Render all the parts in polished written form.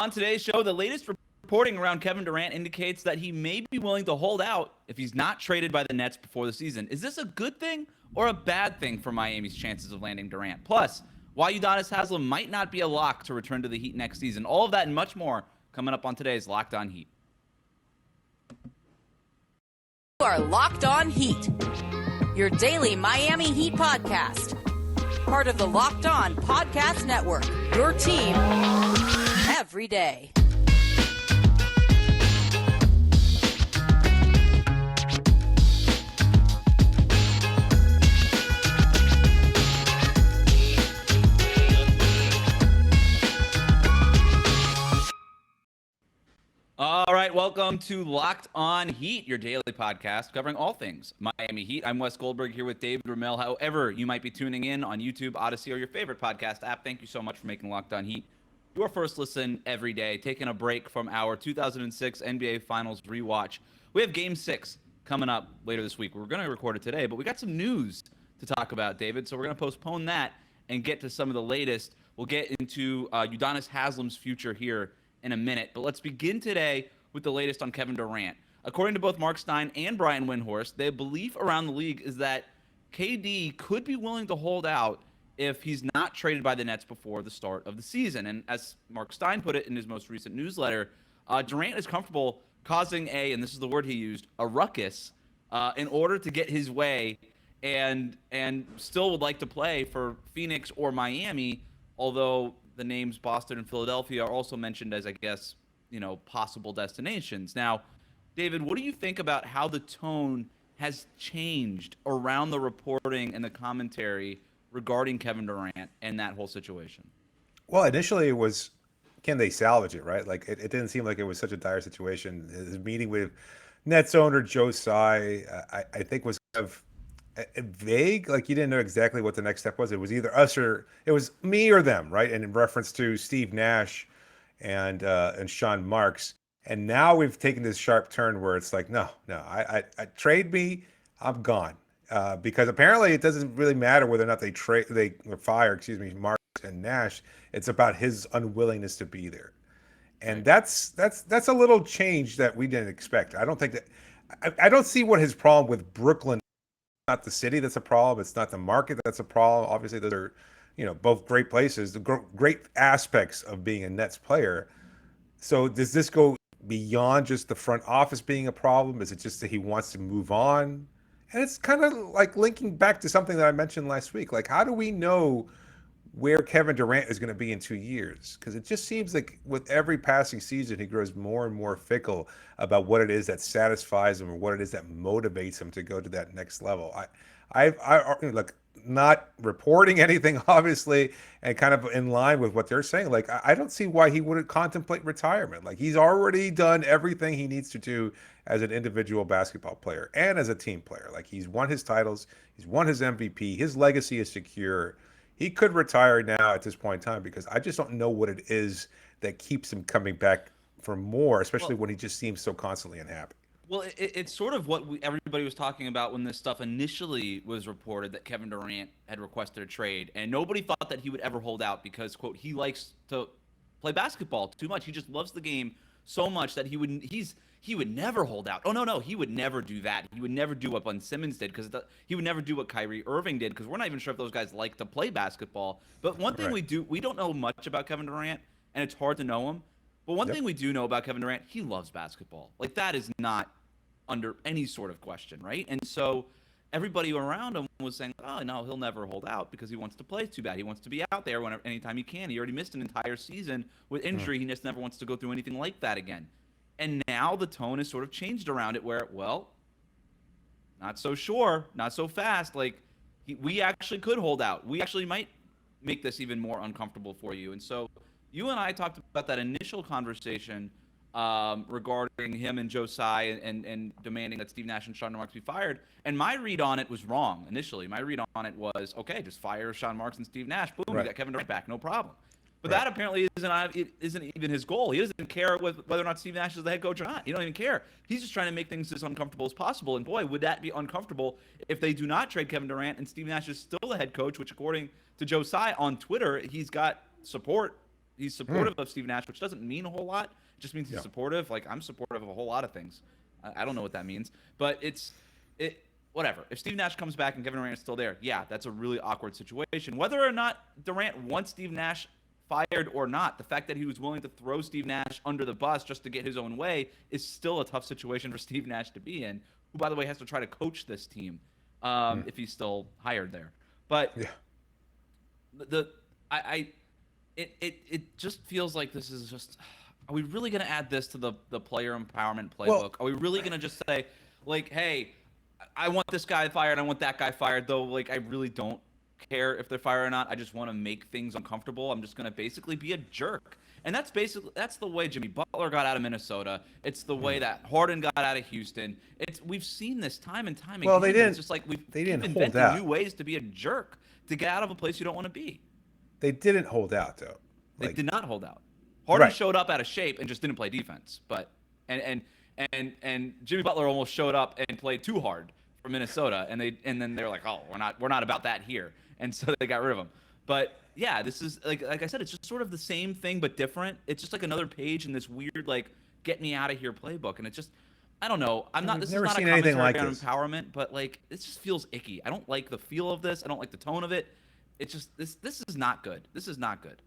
On today's show, the latest reporting around Kevin Durant indicates that he may be willing to hold out if he's not traded by the Nets before the season. Is this a good thing or a bad thing for Miami's chances of landing Durant? Plus, why Udonis Haslem might not be a lock to return to the Heat next season. All of that and much more coming up on today's Locked On Heat. You are Locked On Heat, your daily Miami Heat podcast. Part of the Locked On Podcast Network, your team every day. All right, welcome to Locked On Heat, your daily podcast covering all things Miami Heat. I'm Wes Goldberg here with David Ramil. However, you might be tuning in on YouTube, Odyssey, or your favorite podcast app. Thank you so much for making Locked On Heat your first listen every day. Taking a break from our 2006 NBA Finals rewatch. We have Game 6 coming up later this week. We're going to record it today, but we got some news to talk about, David, so we're going to postpone that and get to some of the latest. We'll get into Udonis Haslem's future here in a minute, but let's begin today with the latest on Kevin Durant. According to both Mark Stein and Brian Windhorst, the belief around the league is that KD could be willing to hold out if he's not traded by the Nets before the start of the season. And as Mark Stein put it in his most recent newsletter, Durant is comfortable causing and this is the word he used, a ruckus in order to get his way and still would like to play for Phoenix or Miami, although the names Boston and Philadelphia are also mentioned as, I guess, possible destinations. Now, David, what do you think about how the tone has changed around the reporting and the commentary regarding Kevin Durant and that whole situation? Well, initially it was, can they salvage it, right? Like, it didn't seem like it was such a dire situation. His meeting with Nets owner Joe Tsai, I think was kind of vague. Like, you didn't know exactly what the next step was. It was either us or it was me or them, right? And in reference to Steve Nash and Sean Marks. And now we've taken this sharp turn where it's like, no, I trade me, I'm gone. Because apparently it doesn't really matter whether or not they fire, Marks and Nash. It's about his unwillingness to be there. And that's a little change that we didn't expect. I don't think that I don't see what his problem with Brooklyn. Not the city that's a problem. It's not the market that's a problem. Obviously, those are, both great places, the great aspects of being a Nets player. So does this go beyond just the front office being a problem? Is it just that he wants to move on? And it's kind of like linking back to something that I mentioned last week. Like, how do we know where Kevin Durant is going to be in 2 years? Because it just seems like with every passing season, he grows more and more fickle about what it is that satisfies him or what it is that motivates him to go to that next level. I look, not reporting anything, obviously, and kind of in line with what they're saying. Like, I don't see why he wouldn't contemplate retirement. Like, he's already done everything he needs to do as an individual basketball player and as a team player. Like, he's won his titles, he's won his MVP, his legacy is secure. He could retire now at this point in time because I just don't know what it is that keeps him coming back for more, especially when he just seems so constantly unhappy. Well, it's sort of what everybody was talking about when this stuff initially was reported, that Kevin Durant had requested a trade, and nobody thought that he would ever hold out because, quote, he likes to play basketball too much. He just loves the game so much that he would never hold out. Oh, no, he would never do that. He would never do what Ben Simmons did because he would never do what Kyrie Irving did because we're not even sure if those guys like to play basketball. But one thing we don't know much about Kevin Durant, and it's hard to know him. But one thing we do know about Kevin Durant, he loves basketball. Like, that is not under any sort of question, right? And so everybody around him was saying, oh, no, he'll never hold out because he wants to play too bad. He wants to be out there anytime he can. He already missed an entire season with injury. He just never wants to go through anything like that again. And now the tone has sort of changed around it where, well, not so sure, not so fast. Like, we actually could hold out. We actually might make this even more uncomfortable for you. And so you and I talked about that initial conversation regarding him and Joe Tsai and demanding that Steve Nash and Sean Marks be fired. And my read on it was wrong initially. My read on it was, okay, just fire Sean Marks and Steve Nash. Boom, we got Kevin Durant back, no problem. But that apparently isn't even his goal. He doesn't care whether or not Steve Nash is the head coach or not. He don't even care. He's just trying to make things as uncomfortable as possible. And boy, would that be uncomfortable if they do not trade Kevin Durant and Steve Nash is still the head coach, which according to Joe Tsai on Twitter, he's got support, He's supportive of Steve Nash, which doesn't mean a whole lot. It just means he's supportive. Like, I'm supportive of a whole lot of things. I don't know what that means, but whatever. If Steve Nash comes back and Kevin Durant is still there, yeah, that's a really awkward situation. Whether or not Durant wants Steve Nash fired or not, the fact that he was willing to throw Steve Nash under the bus just to get his own way is still a tough situation for Steve Nash to be in, who, by the way, has to try to coach this team if he's still hired there. But it just feels like this is just. Are we really going to add this to the player empowerment playbook? Well, Are we really going to just say, like, hey, I want this guy fired, I want that guy fired, though, like, I really don't care if they're fired or not. I just want to make things uncomfortable. I'm just going to basically be a jerk. And that's the way Jimmy Butler got out of Minnesota. It's the way that Harden got out of Houston. We've seen this time and time again. Well, they didn't. It's just like they didn't hold invented out. new ways to be a jerk, to get out of a place you don't want to be. They didn't hold out, though. They did not hold out. Harden showed up out of shape and just didn't play defense. But and Jimmy Butler almost showed up and played too hard for Minnesota, and then they're like, oh, we're not about that here, and so they got rid of him. But yeah, this is like I said, it's just sort of the same thing but different. It's just like another page in this weird like get me out of here playbook, and it just I don't know. This is not a commentary on empowerment, but like it just feels icky. I don't like the feel of this. I don't like the tone of it. It's just this is not good. This is not good.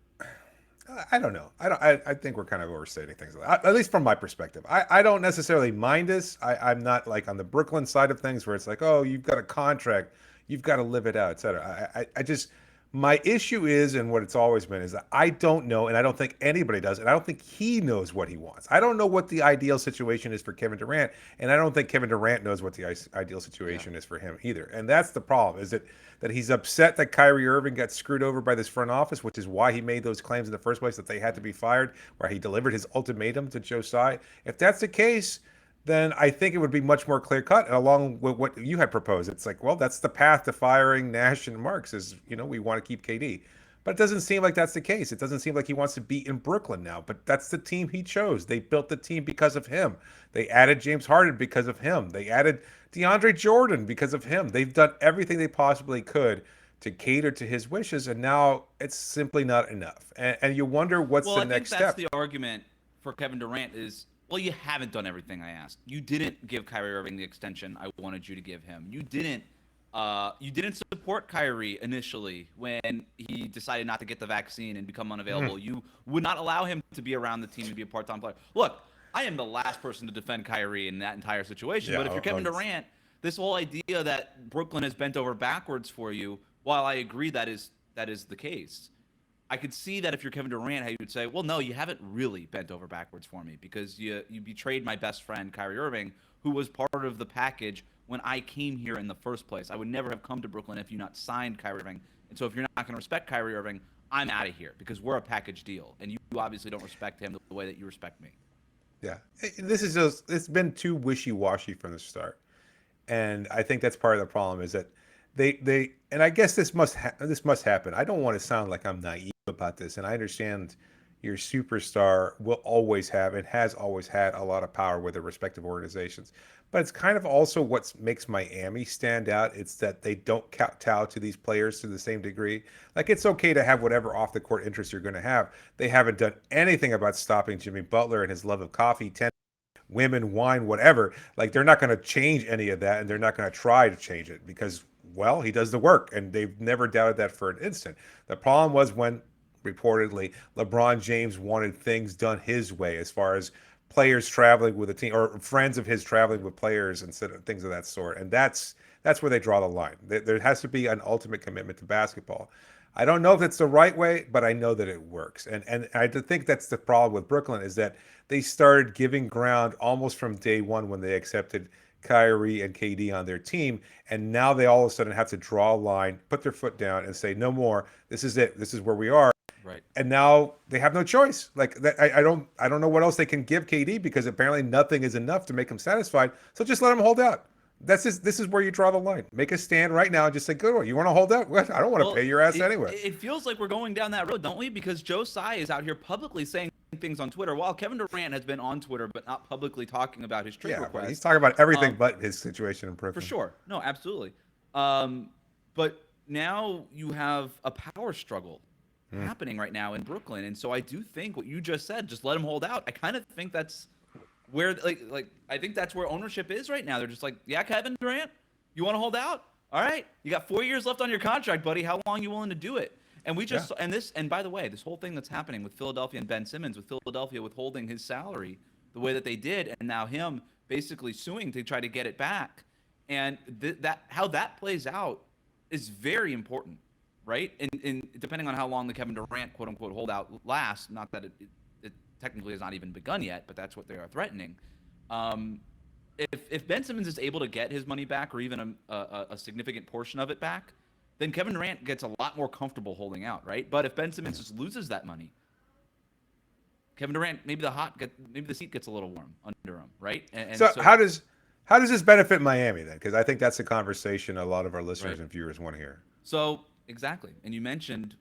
I don't know. I think we're kind of overstating things. At least from my perspective. I don't necessarily mind this. I'm not like on the Brooklyn side of things where it's like, oh, you've got a contract, you've got to live it out, etc. I just my issue is, and what it's always been, is that I don't know, and I don't think anybody does, and I don't think he knows what he wants. I don't know what the ideal situation is for Kevin Durant, and I don't think Kevin Durant knows what the ideal situation is for him either. And that's the problem, is that he's upset that Kyrie Irving got screwed over by this front office, which is why he made those claims in the first place that they had to be fired, where he delivered his ultimatum to Joe Tsai. If that's the case, then I think it would be much more clear-cut. And along with what you had proposed, it's like, well, that's the path to firing Nash and Marks is, we want to keep KD. But it doesn't seem like that's the case. It doesn't seem like he wants to be in Brooklyn now. But that's the team he chose. They built the team because of him. They added James Harden because of him. They added DeAndre Jordan because of him. They've done everything they possibly could to cater to his wishes, and now it's simply not enough. And you wonder what's the next step. Well, I think that's the argument for Kevin Durant is, well, you haven't done everything I asked. You didn't give Kyrie Irving the extension I wanted you to give him. You didn't support Kyrie initially when he decided not to get the vaccine and become unavailable. You would not allow him to be around the team and be a part-time player. Look, I am the last person to defend Kyrie in that entire situation. But if you're Kevin Durant, this whole idea that Brooklyn has bent over backwards for you, while I agree that is the case, I could see that if you're Kevin Durant, how you would say, well, no, you haven't really bent over backwards for me because you betrayed my best friend, Kyrie Irving, who was part of the package when I came here in the first place. I would never have come to Brooklyn if you not signed Kyrie Irving. And so if you're not going to respect Kyrie Irving, I'm out of here because we're a package deal. And you obviously don't respect him the way that you respect me. Yeah. It's been too wishy-washy from the start. And I think that's part of the problem is that they and I guess this must happen. I don't want to sound like I'm naive about this, and I understand your superstar will always have and has always had a lot of power with their respective organizations. But it's kind of also what makes Miami stand out. It's that they don't kowtow to these players to the same degree. Like, it's okay to have whatever off the court interest you're going to have. They haven't done anything about stopping Jimmy Butler and his love of coffee, tennis, women, wine, whatever. Like, they're not going to change any of that, and they're not going to try to change it because, well, he does the work, and they've never doubted that for an instant. The problem was when, reportedly, LeBron James wanted things done his way as far as players traveling with a team or friends of his traveling with players and things of that sort. And that's where they draw the line. There has to be an ultimate commitment to basketball. I don't know if it's the right way, but I know that it works. And I think that's the problem with Brooklyn is that they started giving ground almost from day one when they accepted Kyrie and KD on their team, and now they all of a sudden have to draw a line, put their foot down, and say, no more. This is it. This is where we are. Right. And now they have no choice. Like that, I don't know what else they can give KD because apparently nothing is enough to make him satisfied. So just let him hold out. This is where you draw the line. Make a stand right now and just say, good, you want to hold out? What? I don't want to pay your ass anyway. It feels like we're going down that road, don't we? Because Joe Tsai is out here publicly saying things on Twitter, while Kevin Durant has been on Twitter but not publicly talking about his trade request. He's talking about everything but his situation in Brooklyn. For sure. No, absolutely. But now you have a power struggle happening right now in Brooklyn. And so I do think what you just said, just let him hold out. I kind of think that's where like I think that's where ownership is right now. They're just like, yeah, Kevin Durant, you want to hold out? All right, you got 4 years left on your contract, buddy. How long are you willing to do it? And we just and by the way, this whole thing that's happening with Philadelphia and Ben Simmons, with Philadelphia withholding his salary the way that they did, and now him basically suing to try to get it back, and that how that plays out is very important, right? And depending on how long the Kevin Durant quote unquote holdout lasts, not that it technically has not even begun yet, but that's what they are threatening. If Ben Simmons is able to get his money back, or even a significant portion of it back, then Kevin Durant gets a lot more comfortable holding out, right? But if Ben Simmons just loses that money, Kevin Durant, maybe the seat gets a little warm under him, right? And so how does this benefit Miami then? Because I think that's a conversation a lot of our listeners and viewers want to hear. So exactly, and you mentioned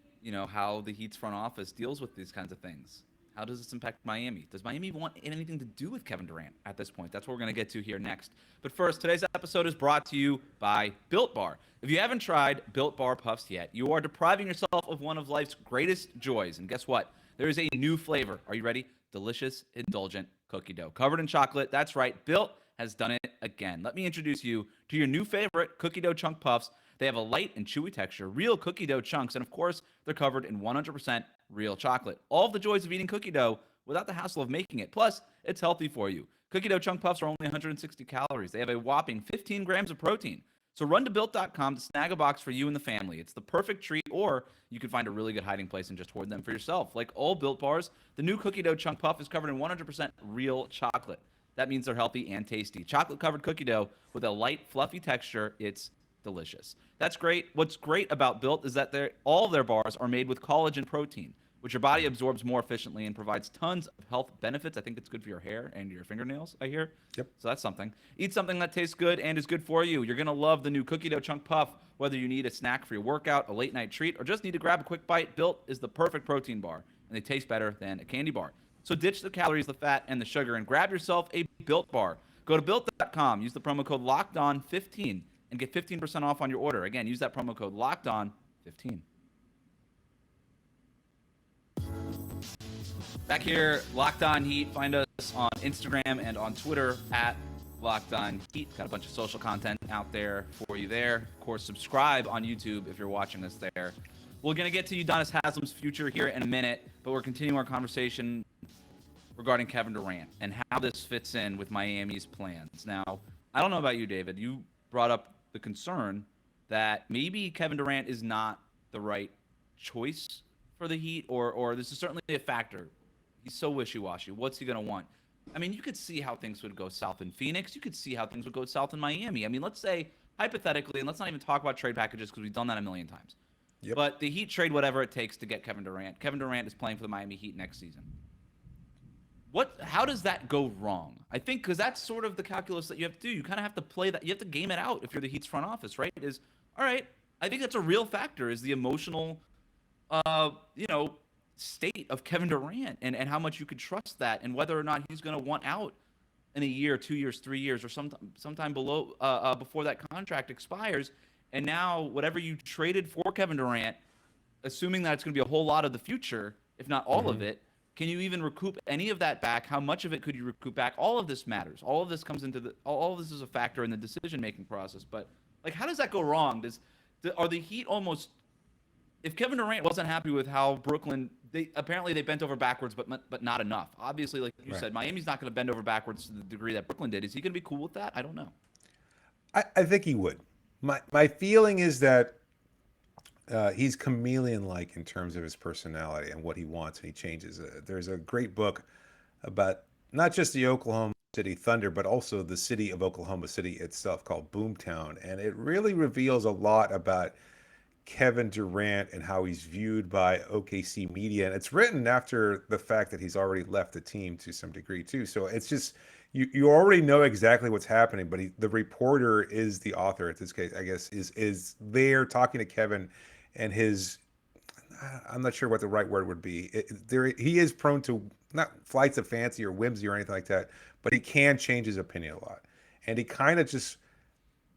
how the Heat's front office deals with these kinds of things. How does this impact Miami? Does Miami want anything to do with Kevin Durant at this point? That's what we're going to get to here next. But first, today's episode is brought to you by Built Bar. If you haven't tried Built Bar Puffs yet, you are depriving yourself of one of life's greatest joys. And guess what? There is a new flavor. Are you ready? Delicious, indulgent cookie dough. Covered in chocolate. That's right. Built has done it again. Let me introduce you to your new favorite cookie dough chunk puffs. They have a light and chewy texture, real cookie dough chunks, and of course, they're covered in 100% real chocolate. All of the joys of eating cookie dough without the hassle of making it. Plus, it's healthy for you. Cookie dough chunk puffs are only 160 calories. They have a whopping 15 grams of protein. So run to Built.com to snag a box for you and the family. It's the perfect treat, or you can find a really good hiding place and just hoard them for yourself. Like all Built bars, the new cookie dough chunk puff is covered in 100% real chocolate. That means they're healthy and tasty. Chocolate-covered cookie dough with a light, fluffy texture. It's delicious. That's great. What's great about Built is that all of their bars are made with collagen protein, which your body absorbs more efficiently and provides tons of health benefits. I think it's good for your hair and your fingernails, I hear. Yep. So that's something. Eat something that tastes good and is good for you. You're going to love the new cookie dough chunk puff. Whether you need a snack for your workout, a late night treat, or just need to grab a quick bite, Built is the perfect protein bar, and they taste better than a candy bar. So ditch the calories, the fat, and the sugar, and grab yourself a Built bar. Go to Built.com. Use the promo code LOCKEDON15 and get 15% off on your order. Again, use that promo code LOCKEDON15. Back here, Locked On Heat. Find us on Instagram and on Twitter at Locked On Heat. Got a bunch of social content out there for you there. Of course, subscribe on YouTube if you're watching us there. We're going to get to Udonis Haslem's future here in a minute, but we're continuing our conversation regarding Kevin Durant and how this fits in with Miami's plans. Now, I don't know about you, David. You brought up the concern that maybe Kevin Durant is not the right choice for the Heat, or this is certainly a factor. He's so wishy-washy. What's he going to want? I mean, you could see how things would go south in Phoenix. You could see how things would go south in Miami. I mean, let's say, hypothetically, and let's not even talk about trade packages because we've done that a million times. Yep. But the Heat trade whatever it takes to get Kevin Durant. Kevin Durant is playing for the Miami Heat next season. How does that go wrong? I think because that's sort of the calculus that you have to do. You kind of have to play that. You have to game it out if you're the Heat's front office, right? All right, I think that's a real factor is the emotional, state of Kevin Durant and how much you could trust that and whether or not he's going to want out in a year, 2 years, 3 years, or sometime before that contract expires. And now whatever you traded for Kevin Durant, assuming that it's going to be a whole lot of the future, if not all of it, can you even recoup any of that back? How much of it could you recoup back? All of this matters. All of this comes into all of this is a factor in the decision-making process. But how does that go wrong? Are the Heat almost, if Kevin Durant wasn't happy with how Brooklyn, they bent over backwards, but not enough. Obviously, like you said, Miami's not going to bend over backwards to the degree that Brooklyn did. Is he going to be cool with that? I don't know. I think he would. My feeling is that he's chameleon-like in terms of his personality and what he wants, and he changes. There's a great book about not just the Oklahoma City Thunder, but also the city of Oklahoma City itself called Boomtown, and it really reveals a lot about Kevin Durant and how he's viewed by OKC media. And it's written after the fact that he's already left the team to some degree too. So it's just, you already know exactly what's happening, but the reporter is the author in this case, I guess, is there talking to Kevin and his, I'm not sure what the right word would be. He is prone to not flights of fancy or whimsy or anything like that, but he can change his opinion a lot. And he kind of just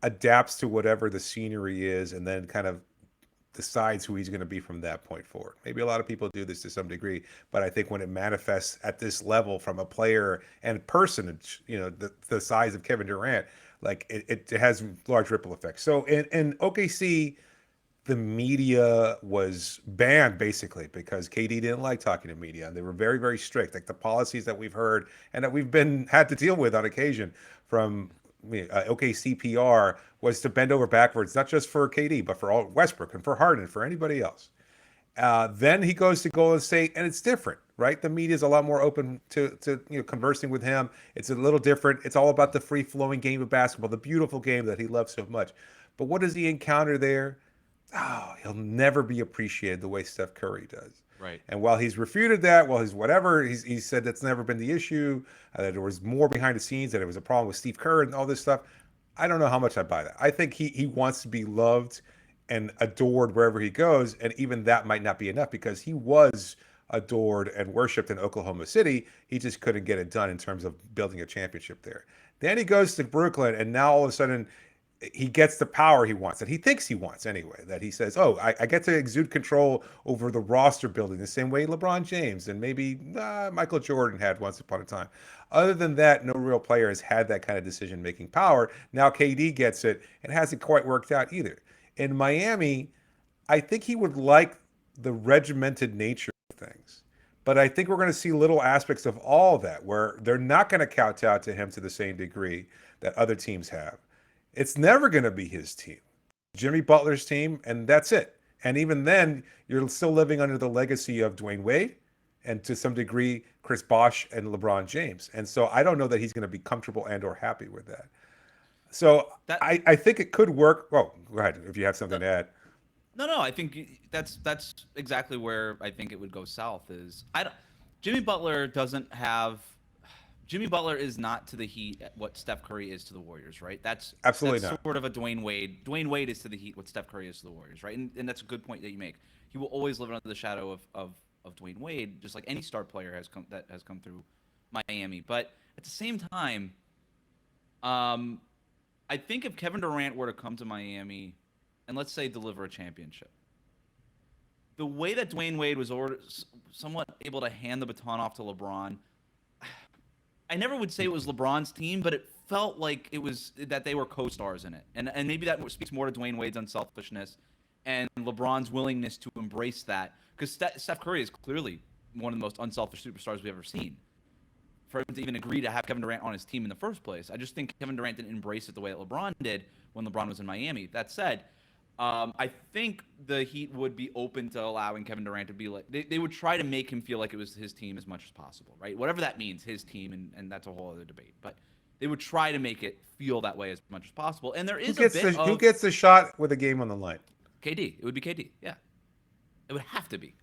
adapts to whatever the scenery is and then kind of decides who he's going to be from that point forward. Maybe a lot of people do this to some degree, but I think when it manifests at this level from a player and personage, the size of Kevin Durant, like it has large ripple effects. So in OKC, the media was banned basically because KD didn't like talking to media, and they were very, very strict. Like the policies that we've heard and that we've had to deal with on occasion from OKC PR was to bend over backwards, not just for KD, but for all Westbrook and for Harden, for anybody else. Then he goes to Golden State, and it's different, right? The media is a lot more open to conversing with him. It's a little different. It's all about the free flowing game of basketball, the beautiful game that he loves so much. But what does he encounter there? Oh, he'll never be appreciated the way Steph Curry does. Right. And while he's refuted that, he said that's never been the issue, that there was more behind the scenes, that it was a problem with Steve Kerr and all this stuff. I don't know how much I buy that. I think he wants to be loved and adored wherever he goes, and even that might not be enough because he was adored and worshipped in Oklahoma City. He just couldn't get it done in terms of building a championship there. Then he goes to Brooklyn, and now all of a sudden he gets the power he wants, that he thinks he wants anyway, that he says, oh, I get to exude control over the roster building the same way LeBron James and maybe Michael Jordan had once upon a time. Other than that, no real player has had that kind of decision-making power. Now KD gets it and hasn't quite worked out either. In Miami, I think he would like the regimented nature of things. But I think we're going to see little aspects of all that where they're not going to kowtow to him to the same degree that other teams have. It's never going to be his team, Jimmy Butler's team, and that's it. And even then, you're still living under the legacy of Dwayne Wade and to some degree, Chris Bosh and LeBron James. And so I don't know that he's going to be comfortable and or happy with that. So I think it could work. Well, go ahead if you have something to add. No, I think that's exactly where I think it would go south. Jimmy Butler is not to the Heat what Steph Curry is to the Warriors, right? That's absolutely that's not. Sort of a Dwayne Wade. Dwayne Wade is to the Heat what Steph Curry is to the Warriors, right? And that's a good point that you make. He will always live under the shadow of Dwayne Wade, just like any star player has come through Miami. But at the same time, I think if Kevin Durant were to come to Miami and let's say deliver a championship, the way that Dwayne Wade was somewhat able to hand the baton off to LeBron, I never would say it was LeBron's team, but it felt like it was that they were co-stars in it. And maybe that speaks more to Dwayne Wade's unselfishness and LeBron's willingness to embrace that. Because Steph Curry is clearly one of the most unselfish superstars we've ever seen. For him to even agree to have Kevin Durant on his team in the first place, I just think Kevin Durant didn't embrace it the way that LeBron did when LeBron was in Miami. That said, I think the Heat would be open to allowing Kevin Durant to be like, they would try to make him feel like it was his team as much as possible, right? Whatever that means, his team, and that's a whole other debate. But they would try to make it feel that way as much as possible. And there is who gets the shot with a game on the line? KD. It would be KD, yeah. It would have to be.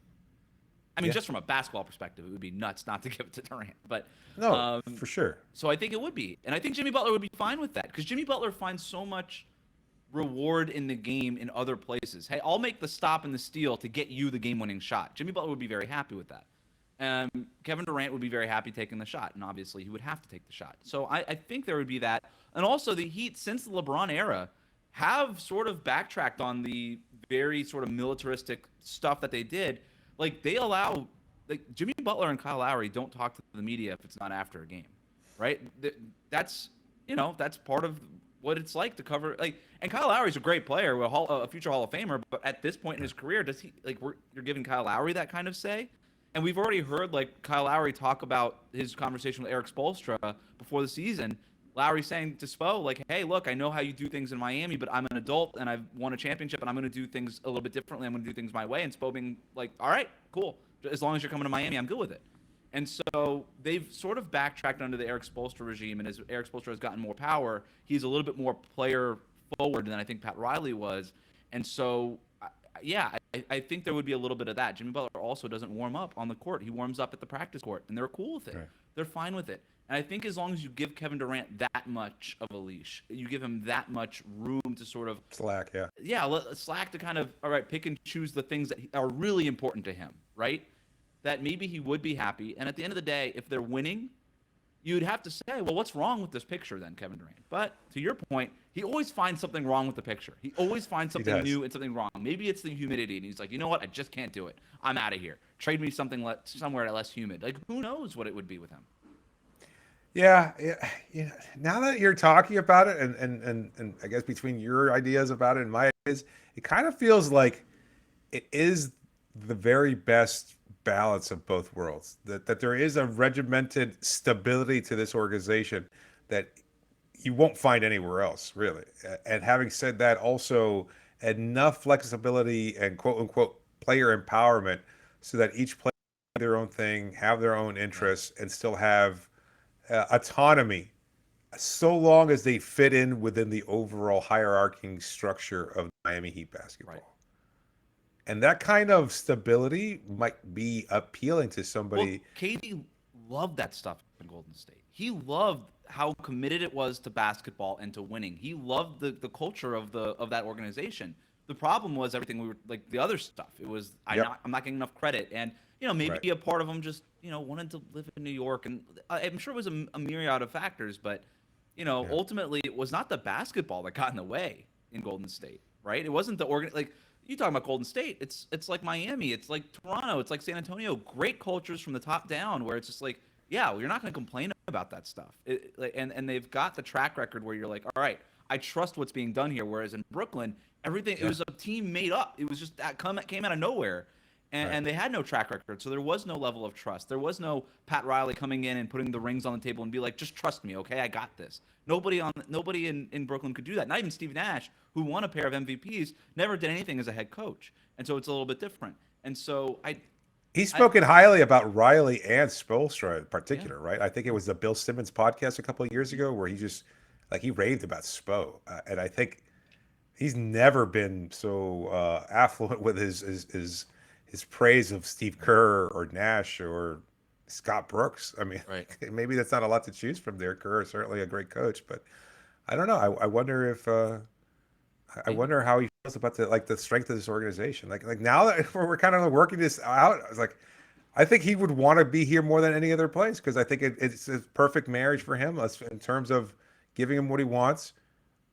I mean, just from a basketball perspective, it would be nuts not to give it to Durant. But no, for sure. So I think it would be. And I think Jimmy Butler would be fine with that because Jimmy Butler finds so much reward in the game in other places. Hey, I'll make the stop and the steal to get you the game-winning shot. Jimmy Butler would be very happy with that. Kevin Durant would be very happy taking the shot, and obviously he would have to take the shot. So I think there would be that. And also the Heat, since the LeBron era, have sort of backtracked on the very sort of militaristic stuff that they did. Like, they allow – like, Jimmy Butler and Kyle Lowry don't talk to the media if it's not after a game, right? That's part of what it's like to cover – like, and Kyle Lowry's a great player, a future Hall of Famer, but at this point in his career, does he – like, you're giving Kyle Lowry that kind of say? And we've already heard, like, Kyle Lowry talk about his conversation with Eric Spoelstra before the season. Lowry saying to Spo, like, hey, look, I know how you do things in Miami, but I'm an adult and I've won a championship and I'm going to do things a little bit differently. I'm going to do things my way. And Spo being like, all right, cool. As long as you're coming to Miami, I'm good with it. And so they've sort of backtracked under the Eric Spoelstra regime. And as Eric Spoelstra has gotten more power, he's a little bit more player forward than I think Pat Riley was. And so, yeah, I think there would be a little bit of that. Jimmy Butler also doesn't warm up on the court. He warms up at the practice court, and they're cool with it. Right. They're fine with it. And I think as long as you give Kevin Durant that much of a leash, you give him that much room to sort of slack, slack to kind of, all right, pick and choose the things that are really important to him, right? That maybe he would be happy. And at the end of the day, if they're winning, you'd have to say, well, what's wrong with this picture then, Kevin Durant? But to your point, he always finds something wrong with the picture. He always finds something new and something wrong. Maybe it's the humidity, and he's like, you know what? I just can't do it. I'm out of here. Trade me somewhere less humid. Like, who knows what it would be with him? Yeah, yeah. Now that you're talking about it, and I guess between your ideas about it and my ideas, it kind of feels like it is the very best balance of both worlds. That there is a regimented stability to this organization that you won't find anywhere else, really. And having said that, also enough flexibility and quote unquote player empowerment so that each player can do their own thing, have their own interests, and still have autonomy, so long as they fit in within the overall hierarchy structure of Miami Heat basketball. Right. And that kind of stability might be appealing to somebody. Well, KD loved that stuff in Golden State. He loved how committed it was to basketball and to winning. He loved the culture of that organization. The problem was everything we were like the other stuff. It was I'm not getting enough credit, and maybe a part of them just wanted to live in New York, and I'm sure it was a myriad of factors, but ultimately it was not the basketball that got in the way in Golden State, right? It wasn't the like you talking about Golden State. It's like Miami, it's like Toronto, it's like San Antonio. Great cultures from the top down, where it's just like, yeah, well, you're not going to complain about that stuff, and they've got the track record where you're like, all right, I trust what's being done here. Whereas in Brooklyn, everything it was a team made up. It was just that came out of nowhere. And they had no track record, so there was no level of trust. There was no Pat Riley coming in and putting the rings on the table and be like, just trust me, okay? I got this. Nobody in Brooklyn could do that. Not even Steve Nash, who won a pair of MVPs, never did anything as a head coach. And so it's a little bit different. And so he's spoken highly about Riley and Spoelstra in particular, right? I think it was the Bill Simmons podcast a couple of years ago where he just he raved about Spo, and I think he's never been so affluent with his praise of Steve Kerr or Nash or Scott Brooks. I mean, maybe that's not a lot to choose from there. Kerr is certainly a great coach, but I don't know. I wonder if I wonder how he feels about the strength of this organization. Like now that we're kind of working this out, I was like, I think he would want to be here more than any other place because I think it's a perfect marriage for him in terms of giving him what he wants,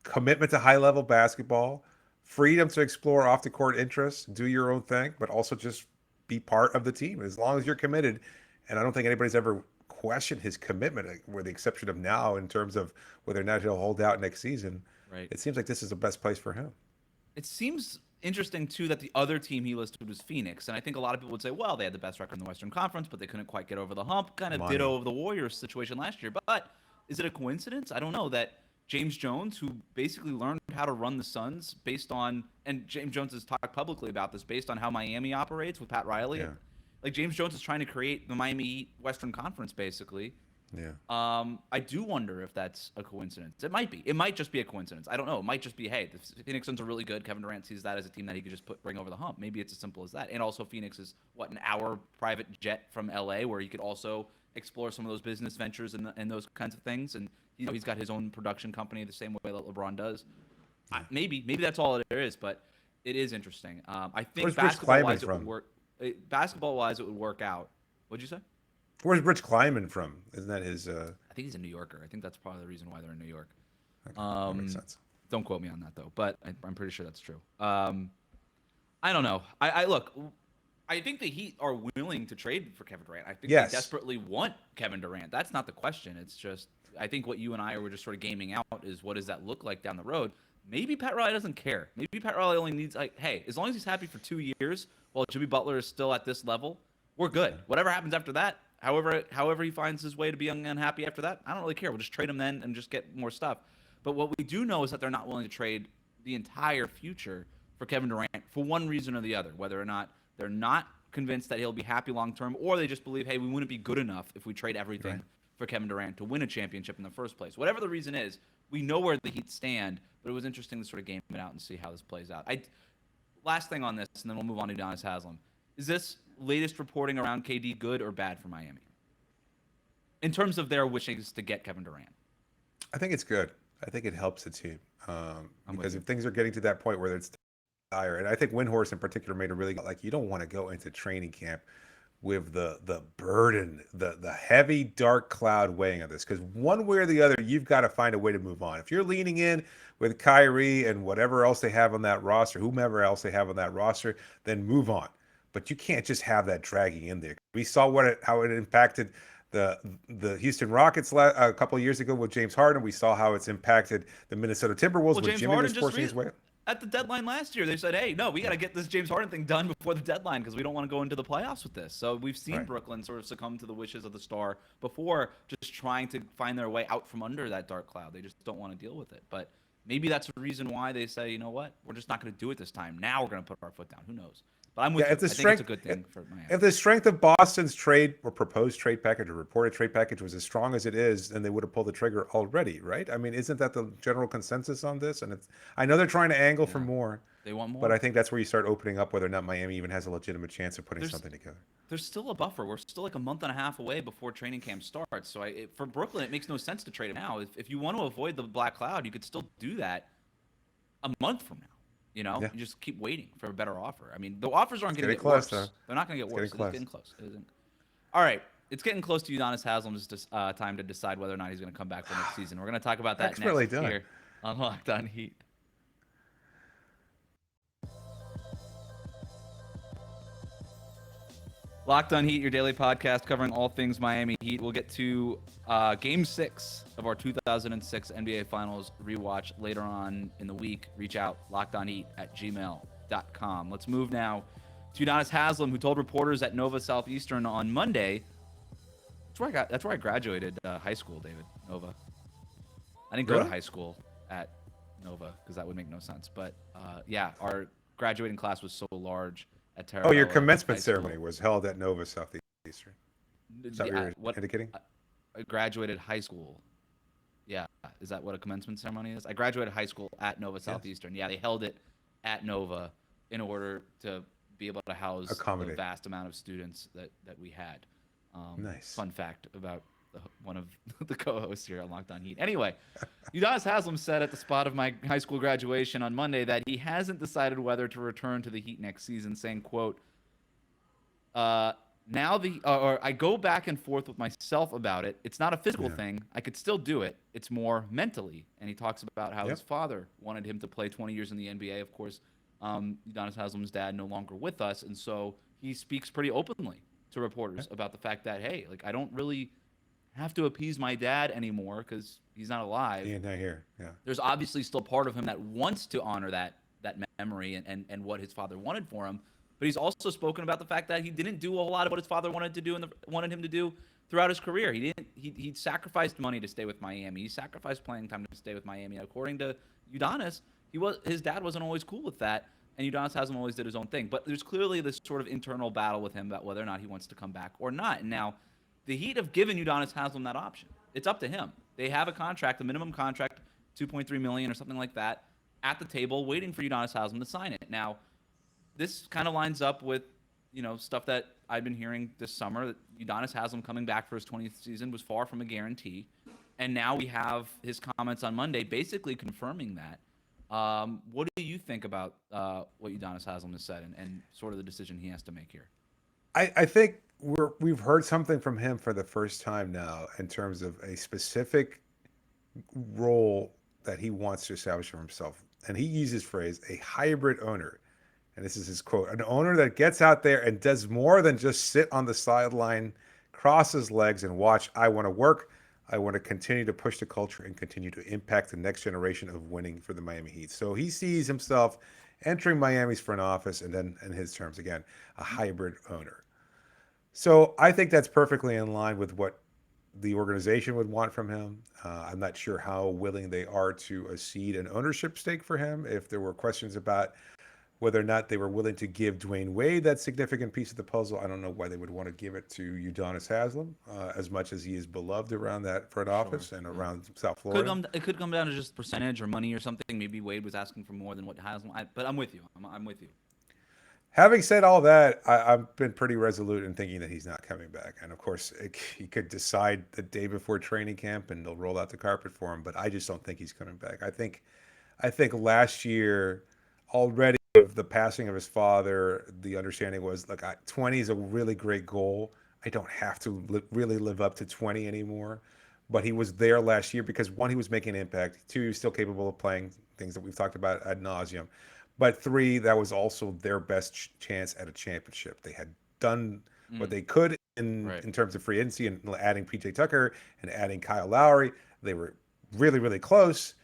commitment to high level basketball, freedom to explore off the court interests, do your own thing, but also just be part of the team as long as you're committed. And I don't think anybody's ever questioned his commitment, with the exception of now, in terms of whether or not he'll hold out next season. Right. It seems like this is the best place for him. It seems interesting too that the other team he listed was Phoenix, and I think a lot of people would say, well, they had the best record in the Western Conference, but they couldn't quite get over the hump. Kind of ditto of the Warriors situation last year. But is it a coincidence? I don't know that James Jones, who basically learned how to run the Suns based on, and James Jones has talked publicly about this, based on how Miami operates with Pat Riley. Yeah. Like James Jones is trying to create the Miami Western Conference, basically. Yeah. I do wonder if that's a coincidence. It might be. It might just be a coincidence. I don't know. It might just be, hey, the Phoenix Suns are really good. Kevin Durant sees that as a team that he could just bring over the hump. Maybe it's as simple as that. And also Phoenix is, an hour private jet from LA where he could also explore some of those business ventures and those kinds of things. And he's got his own production company the same way that LeBron does. Maybe that's all there is, but it is interesting. I think basketball-wise it would work. Basketball-wise, it would work out. What'd you say? Where's Rich Kleiman from? Isn't that his? I think he's a New Yorker. I think that's probably the reason why they're in New York. Okay, that makes sense. Don't quote me on that though, but I'm pretty sure that's true. I don't know. I look. I think the Heat are willing to trade for Kevin Durant. I think they desperately want Kevin Durant. That's not the question. It's just I think what you and I were just sort of gaming out is what does that look like down the road. Maybe Pat Riley doesn't care. Maybe Pat Riley only needs hey, as long as he's happy for 2 years while Jimmy Butler is still at this level, we're good. Whatever happens after that, however he finds his way to be unhappy after that, I don't really care. We'll just trade him then and just get more stuff. But what we do know is that they're not willing to trade the entire future for Kevin Durant for one reason or the other, whether or not they're not convinced that he'll be happy long term, or they just believe, hey, we wouldn't be good enough if we trade everything for Kevin Durant to win a championship in the first place. Whatever the reason is, we know where the Heat stand, but it was interesting to sort of game it out and see how this plays out. Last thing on this, and then we'll move on to Udonis Haslem. Is this latest reporting around KD good or bad for Miami? In terms of their wishes to get Kevin Durant. I think it's good. I think it helps the team. Because if things are getting to that point where it's dire, and I think Windhorst in particular made a really you don't want to go into training camp with the burden, the heavy dark cloud weighing on this. Because one way or the other, you've got to find a way to move on. If you're leaning in with Kyrie and whatever else they have on that roster, whomever else they have on that roster, then move on. But you can't just have that dragging in there. We saw how it impacted the Houston Rockets a couple of years ago with James Harden. We saw how it's impacted the Minnesota Timberwolves Well, when James Jimmy Harden was forcing his way. at the deadline last year, they said, "Hey, no, we got to get this James Harden thing done before the deadline because we don't want to go into the playoffs with this." So we've seen Right. Brooklyn sort of succumb to the wishes of the star before, just trying to find their way out from under that dark cloud. They just don't want to deal with it. But maybe that's the reason why they say, you know what, we're just not going to do it this time. Now we're going to put our foot down. Who knows? But I'm with you. If the I think strength, it's a good thing for Miami. if the strength of Boston's trade or proposed trade package or reported trade package was as strong as it is, then they would have pulled the trigger already, right? I mean, isn't that the general consensus on this? And I know they're trying to angle for more, They want more. but I think that's where you start opening up whether or not Miami even has a legitimate chance of putting There's- something together. There's still a buffer. We're still like a month and a half away before training camp starts. So for Brooklyn, it makes no sense to trade him now. If you want to avoid the black cloud, you could still do that a month from now. You know, Yeah. you just keep waiting for a better offer. I mean, the offers aren't going to getting get close, worse. though. They're not going to get worse. getting close. It's getting close. It isn't. All right. It's getting close to Udonis Haslem's time to decide whether or not he's going to come back for next season. We're going to talk about that Expertly next done. here on Locked On Heat. Locked On Heat, your daily podcast covering all things Miami Heat. We'll get to Game 6 of our 2006 NBA Finals rewatch later on in the week. Reach out, lockedonheat@gmail.com. Let's move now to Udonis Haslem, who told reporters at Nova Southeastern on Monday. That's where I graduated high school, David. Nova. I didn't go to Really? high school at Nova because that would make no sense. But yeah, our graduating class was so large at Terra. Oh, your Bella commencement High School. ceremony was held at Nova Southeastern. Is that what you're indicating? I graduated high school. Yeah, is that what a commencement ceremony is? I graduated high school at Nova Southeastern. Yeah, they held it at Nova in order to be able to house the Accommodate. vast amount of students that we had. Nice. Fun fact about one of the co-hosts here on Locked On Heat. Anyway, Udonis Haslem said at the spot of my high school graduation on Monday that he hasn't decided whether to return to the Heat next season, saying, quote, I go back and forth with myself about it. It's not a physical thing. I could still do it. It's more mentally. And he talks about how his father wanted him to play 20 years in the NBA. Of course, Udonis Haslem's dad no longer with us. And so he speaks pretty openly to reporters about the fact that, hey, like, I don't really have to appease my dad anymore because he's not alive. Yeah, not here. Yeah. There's obviously still part of him that wants to honor that memory and what his father wanted for him. But he's also spoken about the fact that he didn't do a whole lot of what his father wanted to do and wanted him to do throughout his career. He sacrificed money to stay with Miami. He sacrificed playing time to stay with Miami. According to Udonis, his dad wasn't always cool with that, and Udonis Haslem always did his own thing. But there's clearly this sort of internal battle with him about whether or not he wants to come back or not. And now, the Heat have given Udonis Haslem that option. It's up to him. They have a contract, a minimum contract, $2.3 million or something like that, at the table, waiting for Udonis Haslem to sign it. Now, this kind of lines up with, stuff that I've been hearing this summer, that Udonis Haslem coming back for his 20th season was far from a guarantee. And now we have his comments on Monday basically confirming that. What do you think about what Udonis Haslem has said and sort of the decision he has to make here? I think we've heard something from him for the first time now in terms of a specific role that he wants to establish for himself. And he uses phrase, a hybrid owner. And this is his quote, an owner that gets out there and does more than just sit on the sideline, cross his legs and watch. I want to work. I want to continue to push the culture and continue to impact the next generation of winning for the Miami Heat. So he sees himself entering Miami's front office and then, in his terms again, a hybrid owner. So I think that's perfectly in line with what the organization would want from him. I'm not sure how willing they are to cede an ownership stake for him. If there were questions about whether or not they were willing to give Dwayne Wade that significant piece of the puzzle, I don't know why they would want to give it to Udonis Haslem, as much as he is beloved around that front office and around South Florida. It could come down to just percentage or money or something. Maybe Wade was asking for more than what Haslem. But I'm with you. I'm with you. Having said all that, I've been pretty resolute in thinking that he's not coming back. And of course, he could decide the day before training camp and they'll roll out the carpet for him. But I just don't think he's coming back. I think last year already of the passing of his father, the understanding was, like, 20 is a really great goal. I don't have to really live up to 20 anymore. But he was there last year because, one, he was making an impact. Two, he was still capable of playing things that we've talked about ad nauseum. But three, that was also their best chance at a championship. They had done what they could Right. in terms of free agency and adding PJ Tucker and adding Kyle Lowry. They were really, really close.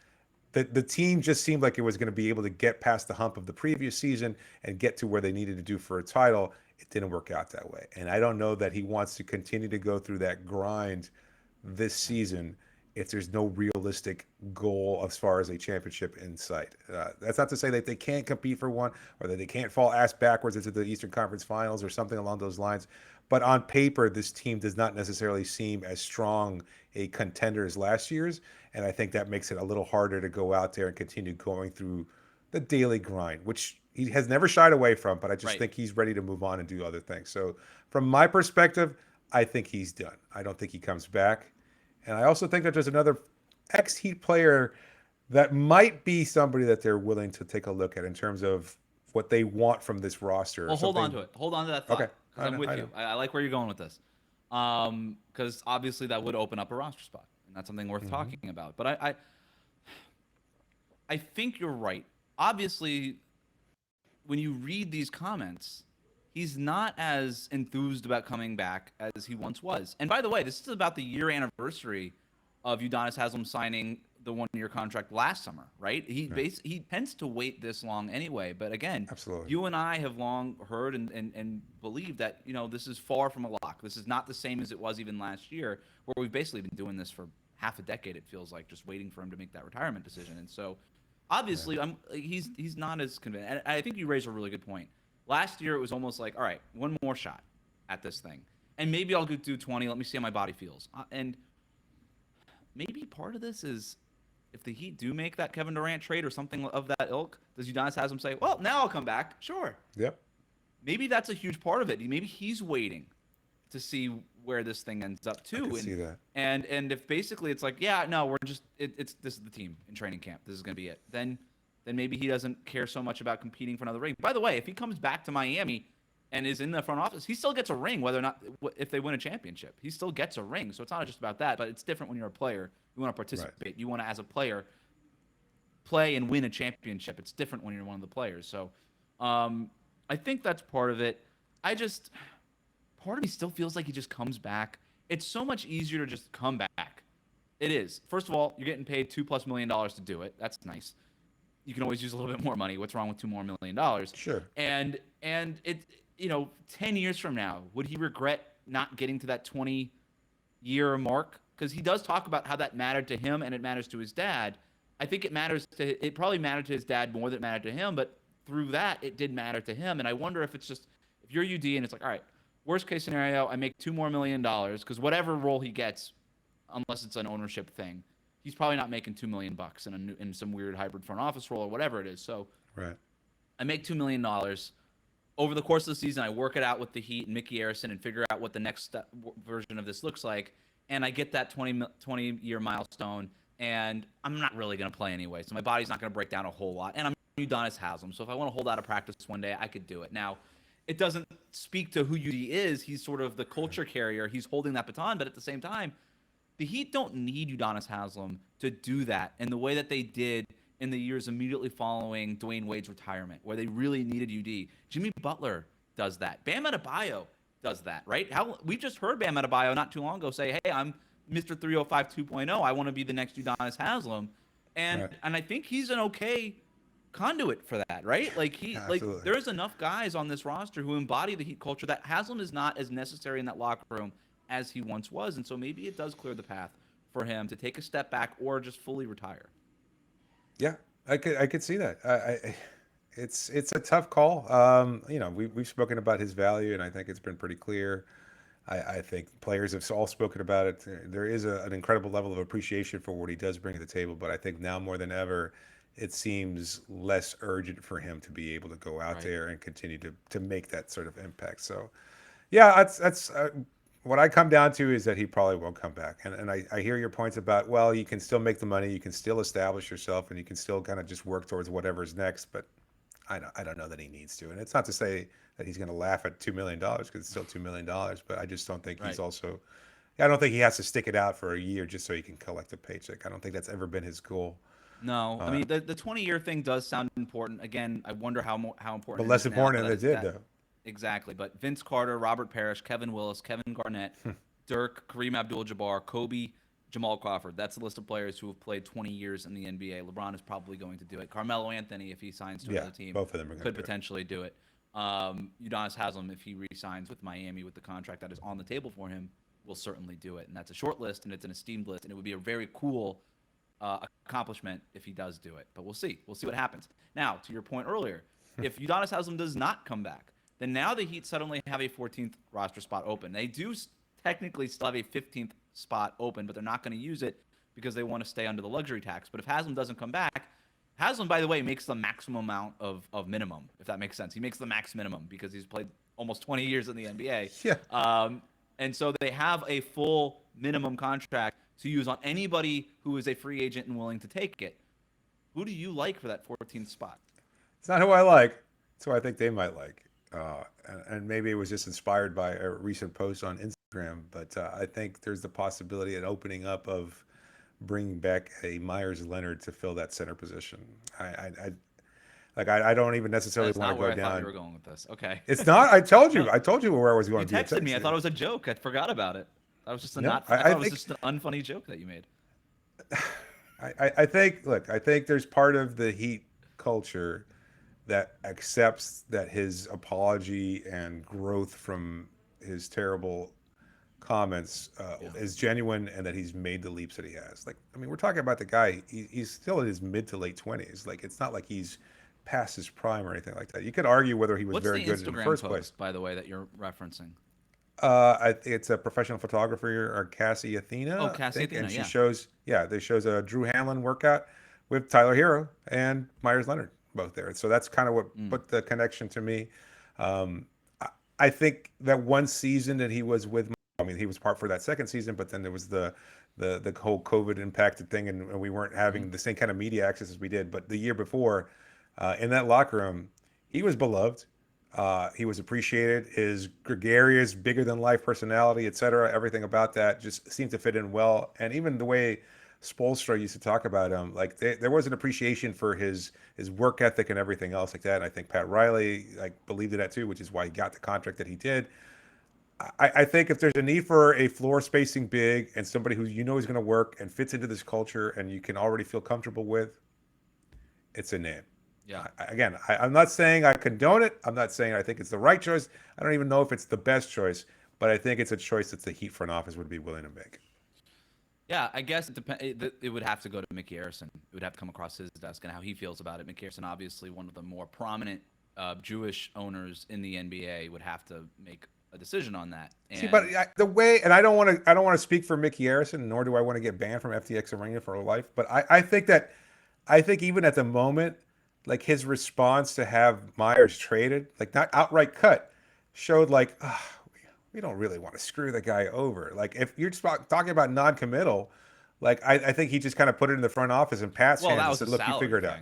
The team just seemed like it was going to be able to get past the hump of the previous season and get to where they needed to do for a title. It didn't work out that way. And I don't know that he wants to continue to go through that grind this season if there's no realistic goal as far as a championship in sight. That's not to say that they can't compete for one or that they can't fall ass backwards into the Eastern Conference Finals or something along those lines. But on paper, this team does not necessarily seem as strong a contender as last year's. And I think that makes it a little harder to go out there and continue going through the daily grind, which he has never shied away from. But I just Right. think he's ready to move on and do other things. So from my perspective, I think he's done. I don't think he comes back. And I also think that there's another ex-Heat player that might be somebody that they're willing to take a look at in terms of what they want from this roster. Well, hold on to it. Hold on to that thought. Okay. Because I'm with you. I like where you're going with this. Because obviously that would open up a roster spot, and that's something worth talking about. But I think you're right. Obviously, when you read these comments, he's not as enthused about coming back as he once was. And by the way, this is about the year anniversary of Udonis Haslem signing the one-year contract last summer, right? He tends to wait this long anyway. But again, Absolutely. you and I have long heard and believed that, this is far from a lock. This is not the same as it was even last year, where we've basically been doing this for half a decade, it feels like, just waiting for him to make that retirement decision. And so obviously he's not as convinced. And I think you raise a really good point. Last year, it was almost like, all right, one more shot at this thing. And maybe I'll do 20. Let me see how my body feels. And maybe part of this is if the Heat do make that Kevin Durant trade or something of that ilk, does Udonis Haslem say, well, now I'll come back? Sure. Yep. Maybe that's a huge part of it. Maybe he's waiting to see where this thing ends up too. I can see that. And if basically it's like, yeah, no, we're just this is the team in training camp. This is going to be it. Then maybe he doesn't care so much about competing for another ring. By the way, if he comes back to Miami and is in the front office, he still gets a ring, whether or not if they win a championship. He still gets a ring. So it's not just about that, but it's different when you're a player. You want to participate. Right. You want to, as a player, play and win a championship. It's different when you're one of the players. So I think that's part of it. Part of me still feels like he just comes back. It's so much easier to just come back. It is. First of all, you're getting paid $2+ million to do it. That's nice. You can always use a little bit more money. What's wrong with $2 million? Sure. And it 10 years from now, would he regret not getting to that 20-year mark? Because he does talk about how that mattered to him and it matters to his dad. I think it probably mattered to his dad more than it mattered to him, but through that, it did matter to him. And I wonder if it's just, if you're UD and it's like, all right, worst case scenario, I make $2 more million because whatever role he gets, unless it's an ownership thing, he's probably not making $2 million in some weird hybrid front office role or whatever it is. So right. I make $2 million. Over the course of the season, I work it out with the Heat and Mickey Arison and figure out what the next version of this looks like. And I get that 20-year milestone, and I'm not really going to play anyway. So my body's not going to break down a whole lot. And I'm Udonis Haslem. So if I want to hold out of practice one day, I could do it. Now, it doesn't speak to who UD is. He's sort of the culture carrier. He's holding that baton. But at the same time, the Heat don't need Udonis Haslem to do that in the way that they did in the years immediately following Dwayne Wade's retirement, where they really needed UD. Jimmy Butler does that. Bam Adebayo does that, right? We just heard Bam Adebayo not too long ago say, hey, I'm Mr. 305 2.0. I want to be the next Udonis Haslem. And I think he's an okay conduit for that, right? Like there's enough guys on this roster who embody the Heat culture that Haslem is not as necessary in that locker room as he once was. And so maybe it does clear the path for him to take a step back or just fully retire. Yeah, I could see that. It's a tough call. We've spoken about his value, and I think it's been pretty clear. I think players have all spoken about it. There is an incredible level of appreciation for what he does bring to the table, but I think now more than ever, it seems less urgent for him to be able to go out there and continue to make that sort of impact. So, yeah, that's what I come down to is that he probably won't come back. And I hear your points about, well, you can still make the money, you can still establish yourself, and you can still kind of just work towards whatever's next. But I don't know that he needs to. And it's not to say that he's going to laugh at $2 million because it's still $2 million. But I just don't think he's Right. also. I don't think he has to stick it out for a year just so he can collect a paycheck. I don't think that's ever been his goal. No, I mean the 20-year thing does sound important. Again, I wonder how important But it less is now. important But than it did, though. exactly. But Vince Carter, Robert Parrish, Kevin Willis, Kevin Garnett, Dirk, Kareem Abdul-Jabbar, Kobe, Jamal Crawford. That's a list of players who have played 20 years in the NBA. LeBron is probably going to do it. Carmelo Anthony, if he signs to another team, both of them are going could to potentially do it. Udonis Haslem, if he re-signs with Miami with the contract that is on the table for him, will certainly do it. And that's a short list, and it's an esteemed list, and it would be a very cool accomplishment if he does do it. But we'll see. We'll see what happens. Now, to your point earlier, if Udonis Haslem does not come back, then now the Heat suddenly have a 14th roster spot open. They do technically still have a 15th spot open, but they're not going to use it because they want to stay under the luxury tax. But if Haslem doesn't come back, Haslem, by the way, makes the maximum amount of minimum, if that makes sense. He makes the max minimum because he's played almost 20 years in the NBA. Yeah. And so they have a full minimum contract to use on anybody who is a free agent and willing to take it. Who do you like for that 14th spot? It's not who I like. It's who I think they might like. And maybe it was just inspired by a recent post on Instagram, but I think there's the possibility of opening up of bringing back a Myers Leonard to fill that center position. I don't even necessarily That's want not to where go I thought down. you were going with this. Okay. It's not. I told you where I was You going. texted me. I thought it was a joke. I forgot about it. That was just a No, I thought it was just an unfunny joke that you made. I think. Look, I think there's part of the Heat culture that accepts that his apology and growth from his terrible comments is genuine, and that he's made the leaps that he has. Like, I mean, we're talking about the guy. He's still in his mid to late 20s. Like, it's not like he's past his prime or anything like that. You could argue whether he was very good in the first place. By the way, that you're referencing? It's a professional photographer, or Cassie Athena. Oh, Cassie I think, Athena, and she yeah. shows a Drew Hanlon workout with Tyler Hero and Myers Leonard both there. So that's kind of what put the connection to me. I think that one season that he was with, I mean, he was part for that second season, but then there was the whole COVID impacted thing, and we weren't having the same kind of media access as we did. But the year before, in that locker room, he was beloved. He was appreciated. His gregarious, bigger than life personality, etc., everything about that just seemed to fit in well. And even the way Spoelstra used to talk about him, like there was an appreciation for his work ethic and everything else like that. And I think Pat Riley believed in that too, which is why he got the contract that he did. I think if there's a need for a floor spacing big and somebody who is going to work and fits into this culture and you can already feel comfortable with, it's a name. Yeah. I'm not saying I condone it. I'm not saying I think it's the right choice. I don't even know if it's the best choice, but I think it's a choice that the Heat front office would be willing to make. Yeah, I guess it would have to go to Mickey Arison. It would have to come across his desk and how he feels about it. Mickey Arison, obviously one of the more prominent Jewish owners in the NBA, would have to make a decision on that. And See, but the way, and I don't want to speak for Mickey Arison, nor do I want to get banned from FTX Arena for life. But I think even at the moment, like his response to have Myers traded, like not outright cut, showed like, we don't really want to screw the guy over. Like if you're just talking about non-committal, like I think he just kind of put it in the front office and Pat's hands and said, look, you figure it out.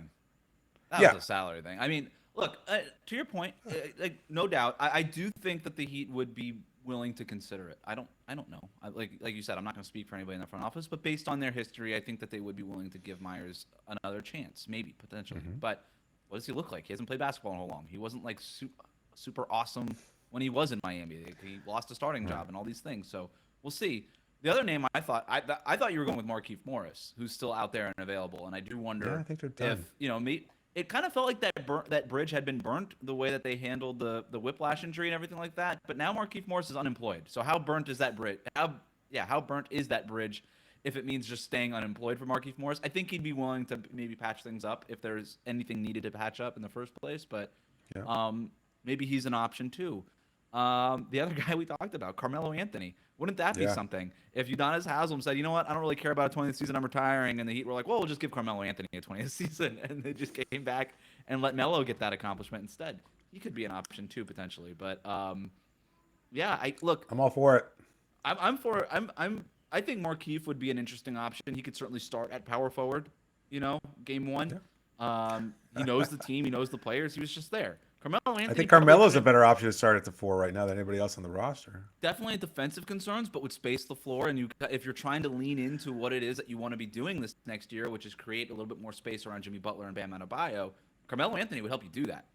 That was a salary thing. I mean, look, to your point, like no doubt, I do think that the Heat would be willing to consider it. I don't know. Like you said, I'm not going to speak for anybody in the front office, but based on their history, I think that they would be willing to give Myers another chance, maybe potentially. Mm-hmm. But what does he look like? He hasn't played basketball in a long. He wasn't like super awesome when he was in Miami. He lost a starting job and all these things. So we'll see. The other name I thought you were going with Markieff Morris, who's still out there and available. And I do wonder I think they're done. if it kind of felt like that bridge had been burnt the way that they handled the whiplash injury and everything like that. But now Markieff Morris is unemployed. So how burnt is that bridge? How burnt is that bridge? If it means just staying unemployed for Markieff Morris, I think he'd be willing to maybe patch things up if there's anything needed to patch up in the first place. But maybe he's an option too. The other guy we talked about, Carmelo Anthony. Wouldn't that be something? If Udonis Haslem said, you know what, I don't really care about a 20th season, I'm retiring, and the Heat were like, well, we'll just give Carmelo Anthony a 20th season, and they just came back and let Melo get that accomplishment instead. He could be an option too potentially, but I'm all for it. I think Markieff would be an interesting option. He could certainly start at power forward, game one. He knows the team. He knows the players. He was just there. Carmelo Anthony. I think probably Carmelo's a could've- better option to start at the 4 right now than anybody else on the roster. Definitely defensive concerns, but would space the floor. And if you're trying to lean into what it is that you want to be doing this next year, which is create a little bit more space around Jimmy Butler and Bam Adebayo, Carmelo Anthony would help you do that.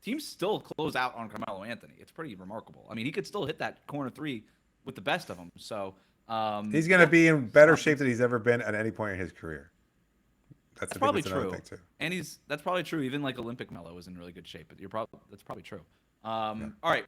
Teams still close out on Carmelo Anthony. It's pretty remarkable. I mean, he could still hit that corner three with the best of them. So he's going to be in better shape than he's ever been at any point in his career. That's probably another true. thing too. And that's probably true. Even like Olympic Melo is in really good shape. But that's probably true. All right.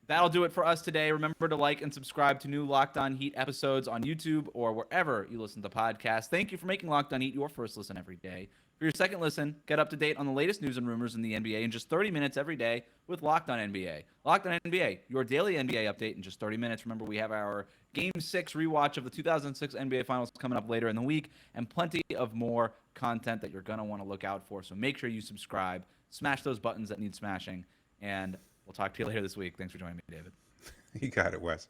That'll do it for us today. Remember to like and subscribe to new Locked On Heat episodes on YouTube or wherever you listen to podcasts. Thank you for making Locked On Heat your first listen every day. For your second listen, get up to date on the latest news and rumors in the NBA in just 30 minutes every day with Locked On NBA. Locked On NBA, your daily NBA update in just 30 minutes. Remember, we have our Game 6 rewatch of the 2006 NBA Finals coming up later in the week and plenty of more content that you're going to want to look out for. So make sure you subscribe, smash those buttons that need smashing, and we'll talk to you later this week. Thanks for joining me, David. You got it, Wes.